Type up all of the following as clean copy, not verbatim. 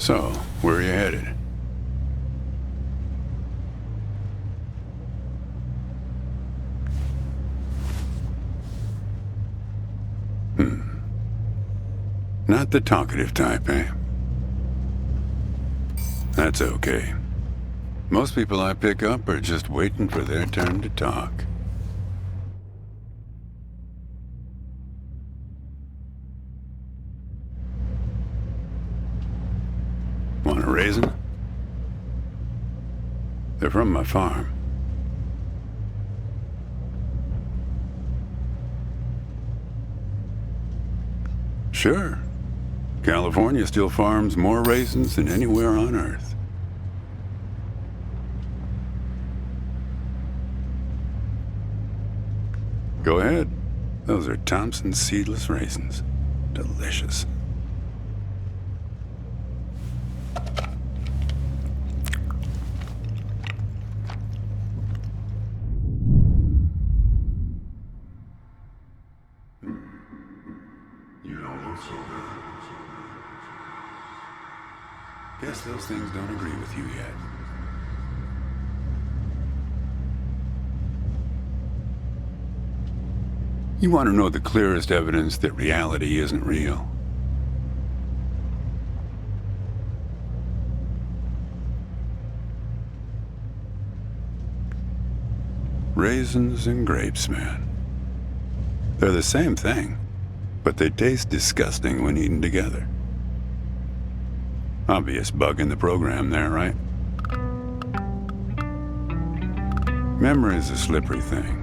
So, where are you headed? Not the talkative type, eh? That's okay. Most people I pick up are just waiting for their turn to talk. Want a raisin? They're from my farm. Sure. California still farms more raisins than anywhere on Earth. Go ahead. Those are Thompson's seedless raisins. Delicious. You don't look so good. Guess those things don't agree with you yet. You want to know the clearest evidence that reality isn't real? Raisins and grapes, man. They're the same thing, but they taste disgusting when eaten together. Obvious bug in the program there, right? Memory's a slippery thing.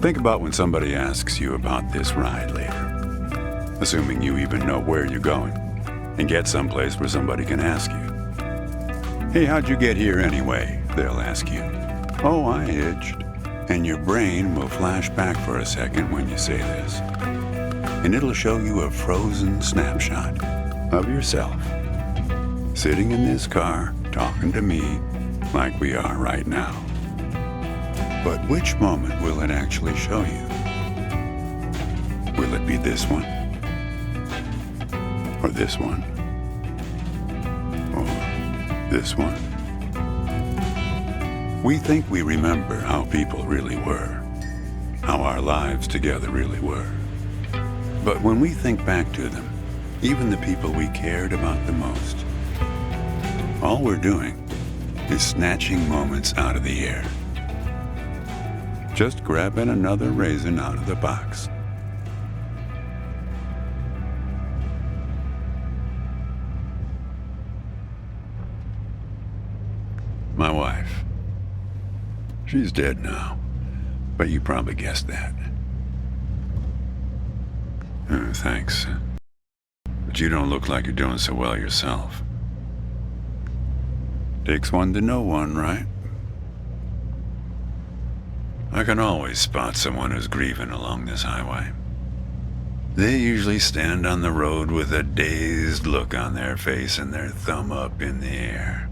Think about when somebody asks you about this ride later, assuming you even know where you're going, and get someplace where somebody can ask you. Hey, how'd you get here anyway? They'll ask you. Oh, I hitched. And your brain will flash back for a second when you say this. And it'll show you a frozen snapshot of yourself, sitting in this car, talking to me like we are right now. But which moment will it actually show you? Will it be this one? Or this one? Or this one? We think we remember how people really were, how our lives together really were. But when we think back to them, even the people we cared about the most, all we're doing is snatching moments out of the air. Just grabbing another raisin out of the box. My wife. She's dead now, but you probably guessed that. Thanks. But you don't look like you're doing so well yourself. Takes one to know one, right? I can always spot someone who's grieving along this highway. They usually stand on the road with a dazed look on their face and their thumb up in the air.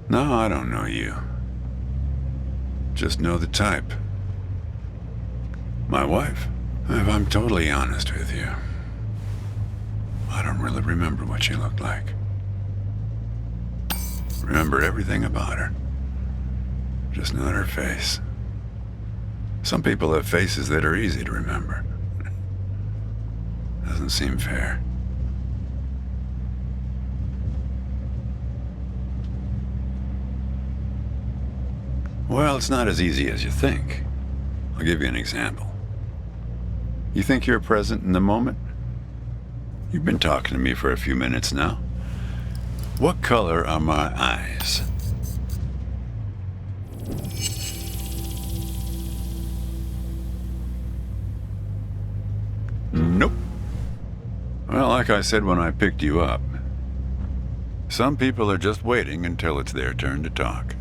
No, I don't know you. Just know the type. My wife, if I'm totally honest with you, I don't really remember what she looked like. Remember everything about her, just not her face. Some people have faces that are easy to remember. Doesn't seem fair. Well, it's not as easy as you think. I'll give you an example. You think you're present in the moment? You've been talking to me for a few minutes now. What color are my eyes? Nope. Well, like I said when I picked you up, some people are just waiting until it's their turn to talk.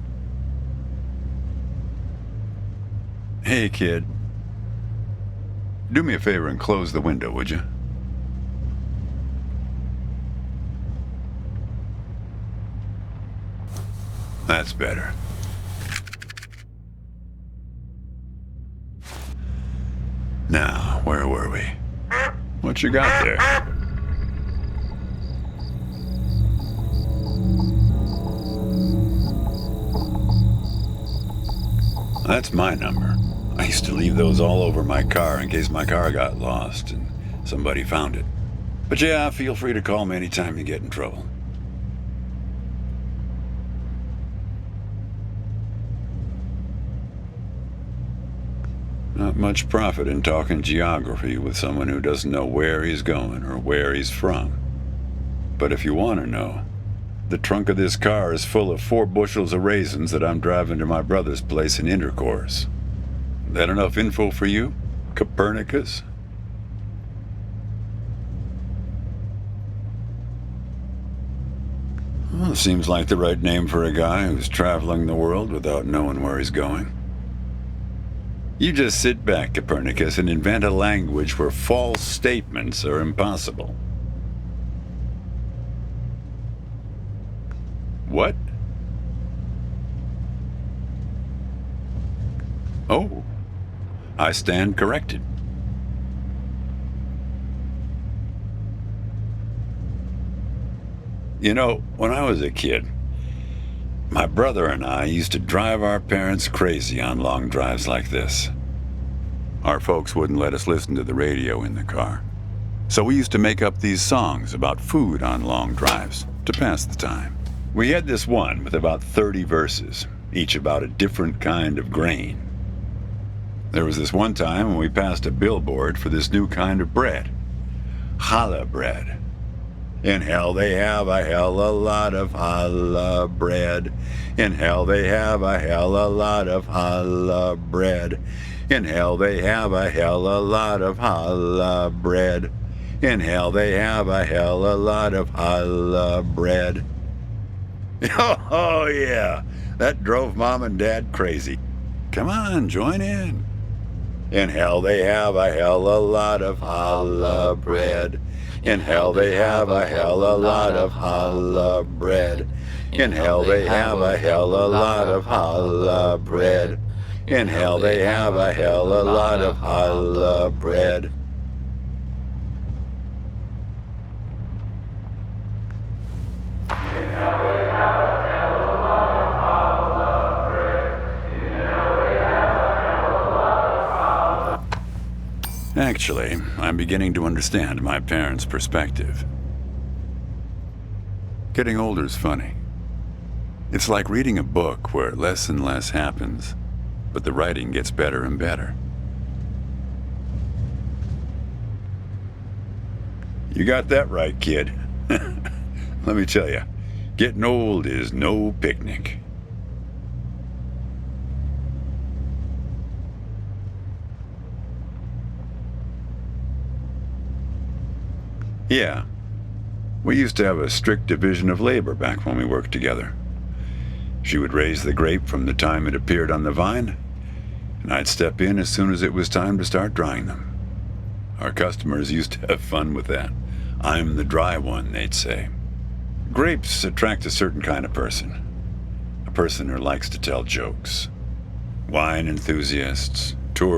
Hey, kid. Do me a favor and close the window, would you? That's better. Now, where were we? What you got there? That's my number. I used to leave those all over my car in case my car got lost and somebody found it. But yeah, feel free to call me anytime you get in trouble. Not much profit in talking geography with someone who doesn't know where he's going or where he's from. But if you want to know, the trunk of this car is full of 4 bushels of raisins that I'm driving to my brother's place in Intercourse. That enough info for you, Copernicus? Well, seems like the right name for a guy who's traveling the world without knowing where he's going. You just sit back, Copernicus, and invent a language where false statements are impossible. What? Oh, I stand corrected. You know, when I was a kid, my brother and I used to drive our parents crazy on long drives like this. Our folks wouldn't let us listen to the radio in the car. So we used to make up these songs about food on long drives to pass the time. We had this one with about 30 verses, each about a different kind of grain. There was this one time when we passed a billboard for this new kind of bread, challah bread. In hell they have a hell a lot of challah bread. In hell they have a hell a lot of challah bread. In hell they have a hell a lot of challah bread. In hell they have a hell a lot of challah bread. Oh yeah, that drove Mom and Dad crazy. Come on, join in. In hell they have a hell a lot of challah bread. In hell they have a hell a lot of challah bread. In hell they have a hell a lot of challah bread. In hell they have a hell a lot of challah bread. Actually, I'm beginning to understand my parents' perspective. Getting older's funny. It's like reading a book where less and less happens, but the writing gets better and better. You got that right, kid. Let me tell you, getting old is no picnic. Yeah, we used to have a strict division of labor back when we worked together. She would raise the grape from the time it appeared on the vine, and I'd step in as soon as it was time to start drying them. Our customers used to have fun with that. I'm the dry one, they'd say. Grapes attract a certain kind of person. A person who likes to tell jokes. Wine enthusiasts, tour